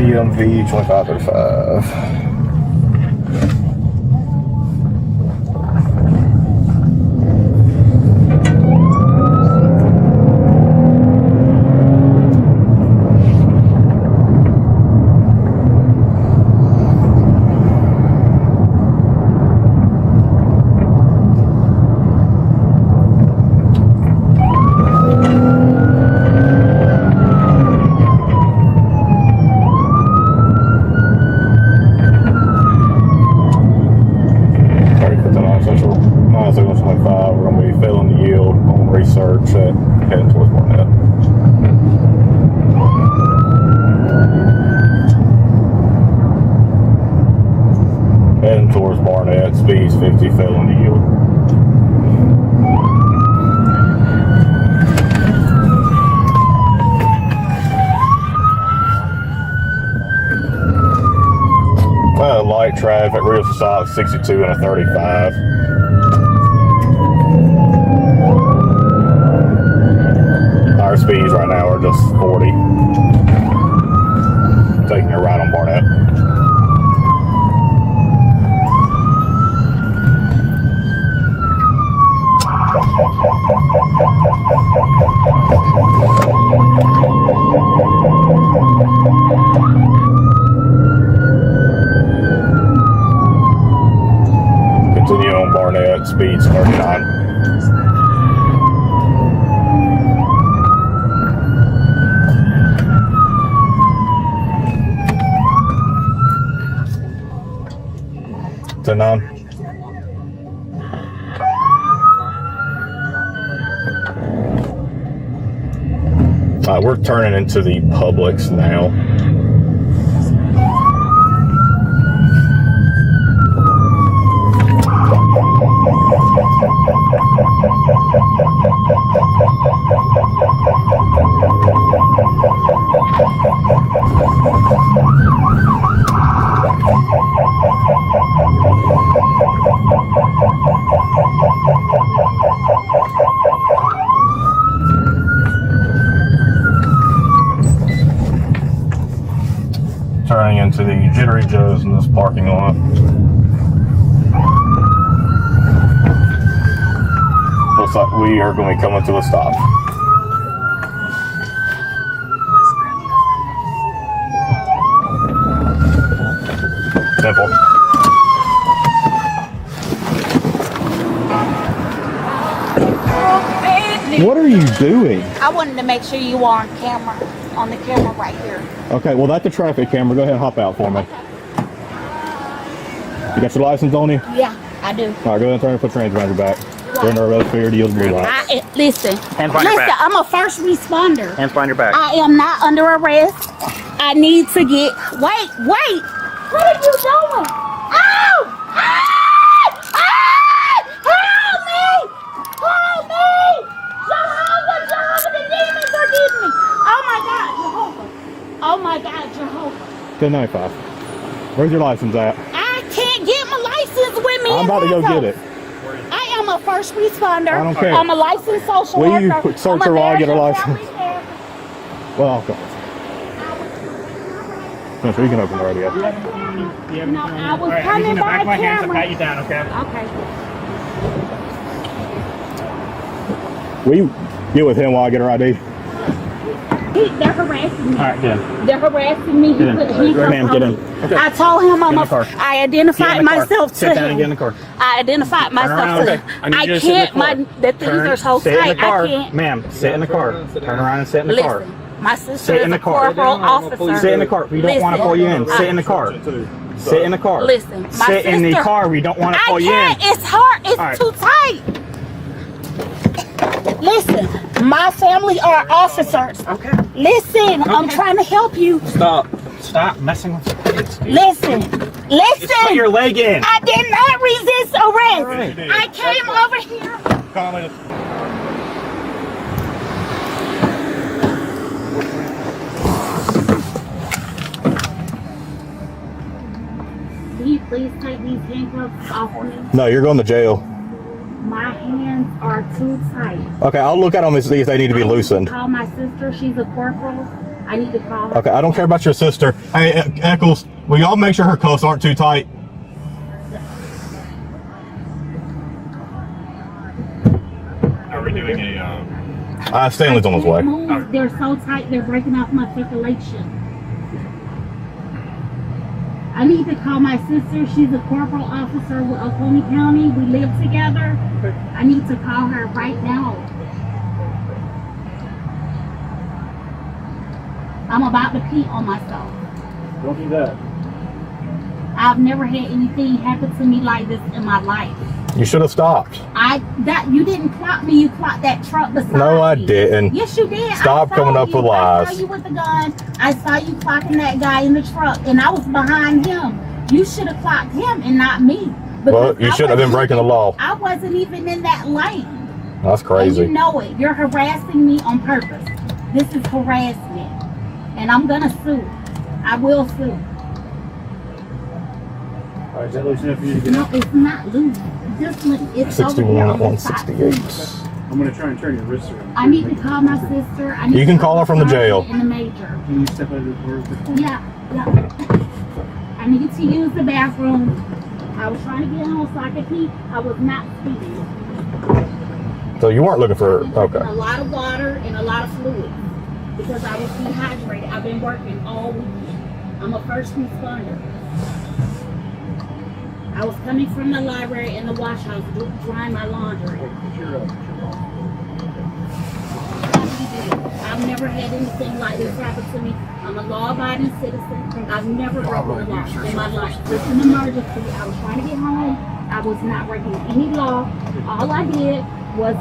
DMV 2535. We're going to be filling the yield on research and heading towards Barnett. Heading towards Barnett, speeds 50, filling the yield. Light traffic, real stock 62 and a 35. Our speeds right now are just 40. Taking a ride on Barnett. Continue on Barnett, speeds 39. On. We're turning into the Publix now. Turning into the Jittery Joe's in this parking lot. Looks like we are going to be coming to a stop. Simple. What are you doing? I wanted to make sure you were on camera, on the camera right here. Okay, well that's the traffic camera. Go ahead and hop out for me. You got your license on you? Yeah, I do. All right, go ahead and turn and put your hands behind your back. You're under arrest for your yield blue light. Listen, I'm a first responder. Hands behind your back. I am not under arrest. I need to get, wait. What are you doing? Ow! Help me! Help me! Jehovah, the demons are getting me. Oh my God, Jehovah. 1095. Where's your license at? I can't get my license with me. I'm about to go get it. I am a first responder. I don't care. I'm a licensed social worker. Will you search her while I get her license? Well, okay. No, so you can open the radio. No, I was coming by camera. I'll pat you down, okay? Okay. Will you get with him while I get her ID? They're harassing me. All right, get in. They're harassing me. Ma'am, get in. Okay. I told him I identified myself to Sit down and get in him. the car. I identified myself to him. I can't. The things are so Sit in tight. the car. I can't. Ma'am, sit in the car. Turn around and sit in the car. Listen, my sister Sit in is the a car. corporal officer. Sit in the car. We don't want to pull you in. Sit in the car. Sit in the car. Listen, my sit in the sister- car. We don't want to pull you in. I can't. It's hard. It's right. too tight. Listen, my family are officers. Okay. Listen, I'm trying to help you. Stop. Stop messing with the kids. Listen. Just put your leg in. I did not resist arrest. Right. I came over here. Can you please take these handcuffs off me? No, you're going to jail. My hands are too tight. Okay, I'll look at them and see if they need to be loosened. Call my sister. She's a corporal. I need to call her. Okay, I don't care about your sister. Hey, Eccles, will y'all make sure her cuffs aren't too tight? Are we doing a? Stanley's on his way. Move. They're so tight, they're breaking off my circulation. I need to call my sister. She's a corporal officer with Oconee County. We live together. I need to call her right now. I'm about to pee on myself. Don't do that. I've never had anything happen to me like this in my life. You should have stopped. You didn't clock me. You clocked that truck beside me. No, I didn't. Yes, you did. Stop coming up with lies. I saw you with the gun. I saw you clocking that guy in the truck, and I was behind him. You should have clocked him and not me. Well, you shouldn't have been breaking the law. I wasn't even in that lane. That's crazy. And you know it. You're harassing me on purpose. This is harassment, and I'm gonna sue. I will sue. All right, is that loose enough for you to get No, out? it's not loose. This one, it's 61 over at here on the side. 168. I'm going to try and turn your wrist around. I need to call my sister. I need You to can call her from the jail. In the major. Can you step out of the door? Yeah. I need to use the bathroom. I was trying to get home so I could pee. I was not speeding. So you weren't looking for, okay. A lot of water and a lot of fluid because I was dehydrated. I've been working all week. I'm a first responder. I was coming from the library and the wash house drying my laundry. I've never had anything like this happen to me. I'm a law-abiding citizen. I've never broken the law in my life. It's an emergency. I was trying to get home. I was not breaking any law. All I did was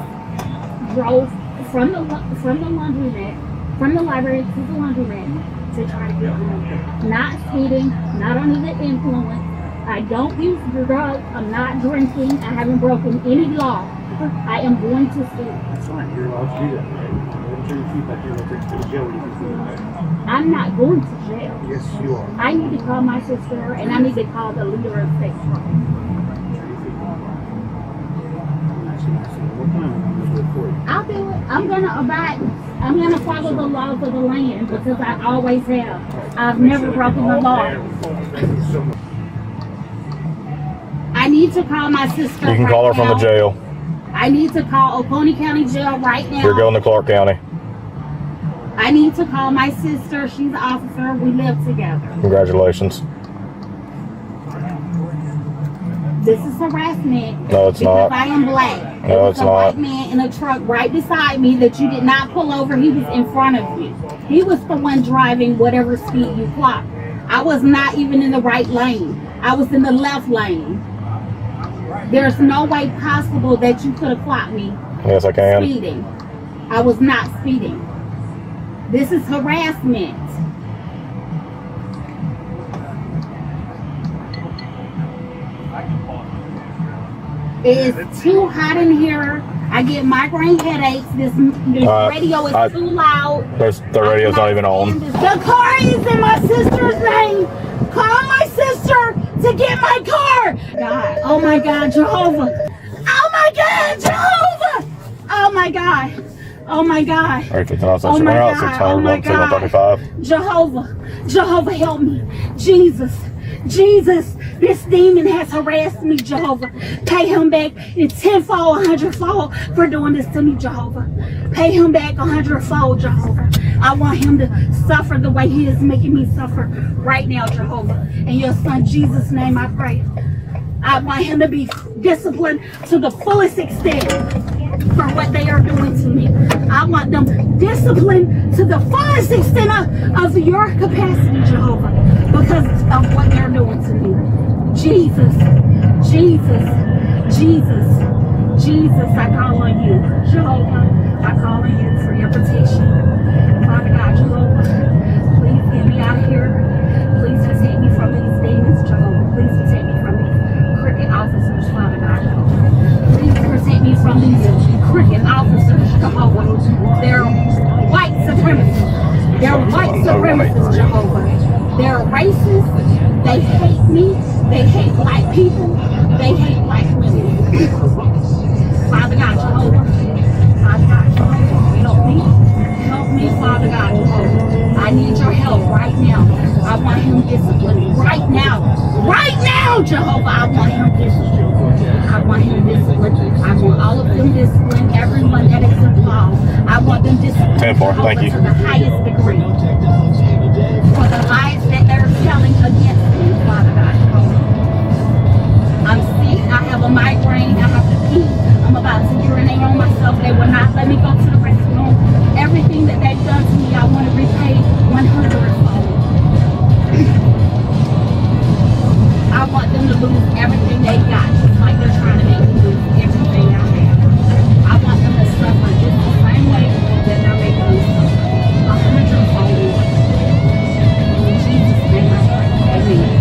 drove from the laundromat, from the library to the laundromat to try to get home. Not speeding, not under the influence. I don't use drugs. I'm not drinking. I haven't broken any law. I am going to sue. That's fine. You're allowed to do that. Turn your feet back here. We'll take you to the jail. You can do that. I'm not going to jail. Yes, you are. I need to call my sister and I need to call the leader of State Park. What time am I going to do it for you? I'll do it. I'm gonna follow the laws of the land because I always have. I've never broken the law. I need to call my sister. You can call her from the jail. I need to call Oconee County Jail right now. You're going to Clark County. I need to call my sister. She's an officer. We live together. Congratulations. This is harassment. No, it's not. Because I am black. No, There was it's a not. white man in a truck right beside me that you did not pull over. He was in front of me. He was the one driving whatever speed you clocked. I was not even in the right lane. I was in the left lane. There's no way possible that you could have clocked me Yes, I can. speeding. I was not speeding. This is harassment. It is too hot in here. I get migraine headaches. This radio is too loud. The radio's not even on. The car is in my sister's name. Call my sister to get my car. God. Oh my God, Jehovah. Oh my God, Jehovah. Oh my God. Oh my God. All right, Oh my God. Oh my God. Jehovah, help me. Jesus, this demon has harassed me, Jehovah. Pay him back in 10-fold, 100-fold for doing this to me, Jehovah. Pay him back 100-fold, Jehovah. I want him to suffer the way he is making me suffer right now, Jehovah. In your son Jesus' name I pray. I want him to be disciplined to the fullest extent for what they are doing to me. I want them disciplined to the fullest extent of your capacity, Jehovah, because of what they're doing to me. Jesus, I call on you. Jehovah, I call on you for your protection. Father God, Jehovah, please get me out of here. Please protect me from these demons, Jehovah. Please protect me from these crooked officers, Father God, Jehovah. Please protect me from these crooked officers, Jehovah. They're white supremacists. They're white supremacists, Jehovah. They're racist. They hate me. They hate black people. They hate black women. Father God, Jehovah. Father God, Jehovah. Help me, Father God, Jehovah. I need want him disciplined right now. Right now, Jehovah, I want him disciplined. I want him disciplined. I want all of them disciplined. Everyone that is involved, I want them disciplined. 10-4, thank you. To the highest degree. For the lies that they're telling against me, Father God. I'm sick. I have a migraine. I have to pee. I'm about to urinate on myself. They will not let me go to the restroom. Everything that they've done to me, I want to repay 100-fold. I want them to lose everything they got, just like they're trying to make me lose everything I have. I want them to suffer just the same way that they're making me suffer. 100-fold. In Jesus' name I pray. Amen.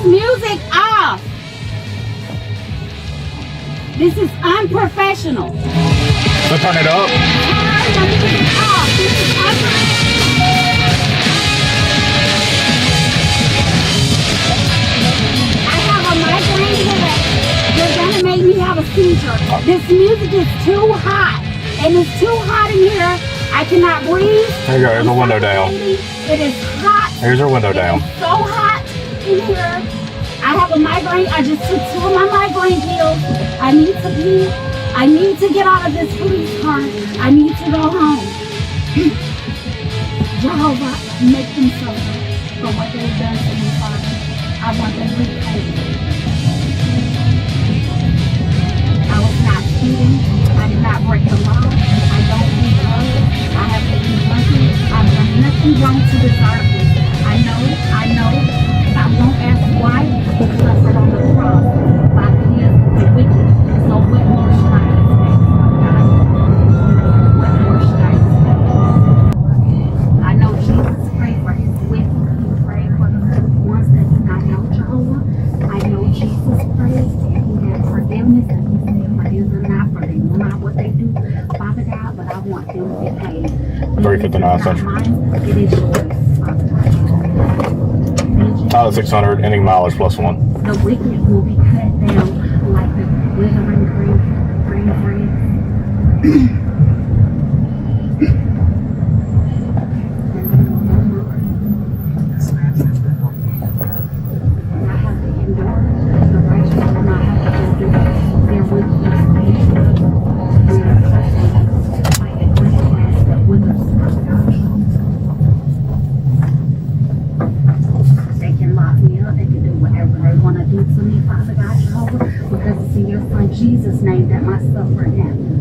Music off. This is unprofessional. So turn it up. Turn the music off. This is unprofessional. I have a migraine headache. You're gonna make me have a seizure. This music is too hot, and it's too hot in here. I cannot breathe. There you go. There's a window down. It is hot. Here's your window down. It is so hot in here. I have a migraine. I just took 2 of my migraine pills. I need to pee. I need to get out of this police car. I need to go home. Jehovah, make them suffer for what they've done to me, Father. I want them repaid. I was not cheating. I did not break the law. I don't do drugs. I have to be lucky. I've done nothing wrong to deserve this. I know. I won't ask why, because I said on the cross, by his wicked. So what more should I expect from God? What more should I expect? I know Jesus prayed for his wicked. He prayed for the ones that do not know Jehovah. I know Jesus prayed. He had forgiveness, and he said, forgive them not, for they know not what they do, Father God, but I want them to get paid. 359 Central. It is yours, Father God. 600, ending mileage +1. The wicked will be cut down like the withering green grass. I have to endure the righteous, and I have to endure their wickedness. We are cut like a green grass that withers. They can lock me up. They can do whatever they want to do to me, Father God, Jehovah, because it's in your Son Jesus' name that my suffering happens.